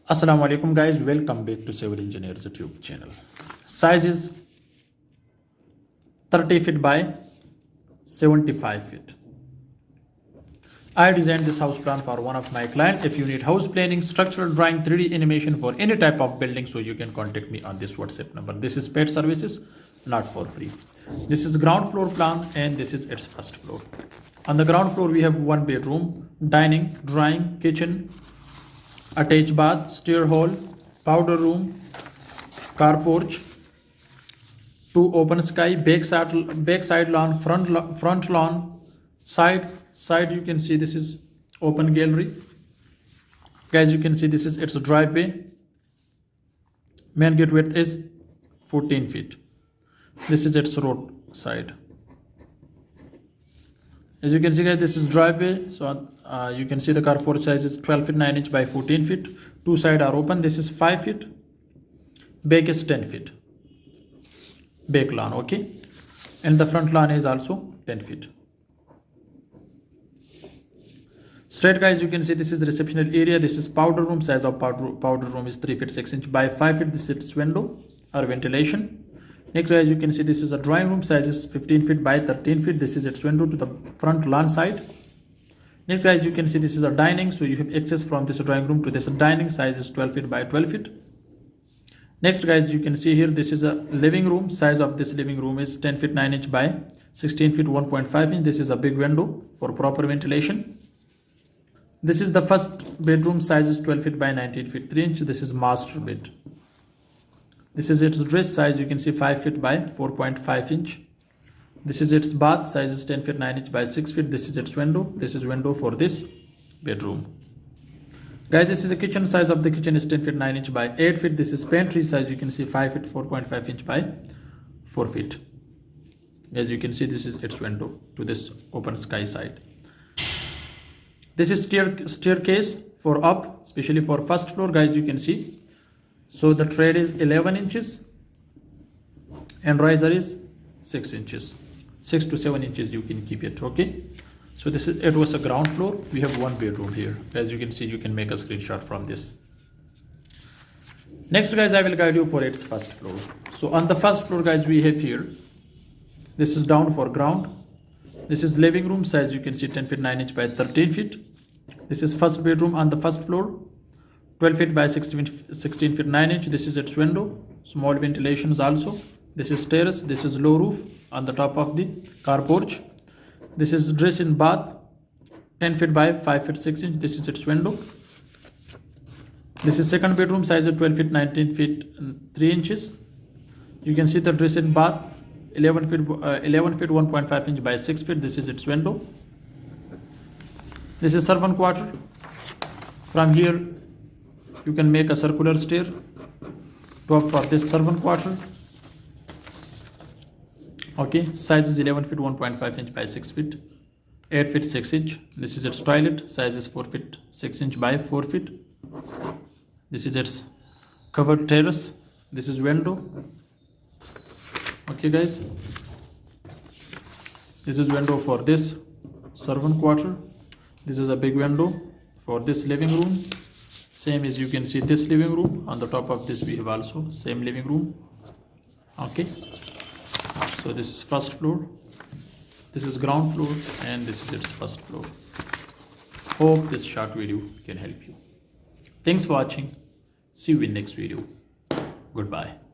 Assalamu alaikum guys, welcome back to Civil Engineers YouTube channel. Size is 30 feet by 75 feet. I designed this house plan for one of my clients. If you need house planning, structural drawing, 3D animation for any type of building, so you can contact me on this WhatsApp number. This is paid services, not for free. This is ground floor plan and this is its first floor. On the ground floor we have one bedroom, dining, drawing, kitchen, attached bath, stair hall, powder room, car porch, two open sky, backside lawn, front lawn, side you can see this is open gallery. Guys, you can see this is its driveway. Main gate width is 14 feet. This is its road side. As you can see guys, this is driveway. So you can see the car porch size is 12 feet 9 inch by 14 feet. Two sides are open. This is 5 feet. Back is 10 feet. Back lawn, okay. And the front lawn is also 10 feet. Straight guys, you can see this is the reception area. This is powder room. Size of powder room is 3 feet 6 inch by 5 feet. This is window or ventilation. Next guys, you can see this is a drawing room. Size is 15 feet by 13 feet. This is its window to the front lawn side. Next guys, you can see this is a dining. So you have access from this drawing room to this dining. Size is 12 feet by 12 feet. Next guys, you can see here this is a living room. Size of this living room is 10 feet 9 inch by 16 feet 1.5 inch. This is a big window for proper ventilation. This is the first bedroom. Size is 12 feet by 19 feet 3 inch. This is master bed. This is its dress. Size you can see 5 feet by 4.5 inch. This is its bath. Size is 10 feet 9 inch by 6 feet. This is its window. This is window for this bedroom. Guys, this is a kitchen. Size of the kitchen is 10 feet 9 inch by 8 feet. This is pantry. Size you can see 5 feet 4.5 inch by 4 feet. As you can see, this is its window to this open sky side. This is staircase for up, especially for first floor. Guys, you can see. So the tread is 11 inches and riser is 6 inches. 6 to 7 inches you can keep it, okay. So it was a ground floor. We have one bedroom here. As you can see, you can make a screenshot from this. Next guys, I will guide you for its first floor. So on the first floor guys, we have here, this is down for ground. This is living room. Size you can see 10 feet 9 inch by 13 feet. This is first bedroom on the first floor, 12 feet by 16 feet 9 inch. This is its window, small ventilations also. This is terrace. This is low roof on the top of the car porch. This is dress in bath, 10 feet by 5 feet 6 inch. This is its window. This is second bedroom. Size of 12 feet 19 feet 3 inches. You can see the dress in bath, 11 feet 1.5 inch by 6 feet. This is its window. This is servant quarter. From here you can make a circular stair to up for this servant quarter, okay. Size is 11 feet 1.5 inch by 6 feet, 8 feet 6 inch. This is its toilet. Size is 4 feet 6 inch by 4 feet. This is its covered terrace. This is window, okay guys. This is window for this servant quarter. This is a big window for this living room. Same as you can see this living room. On the top of this we have also same living room, okay. So this is first floor, this is ground floor, and this is its first floor. Hope this short video can help you. Thanks for watching. See you in next video. Goodbye.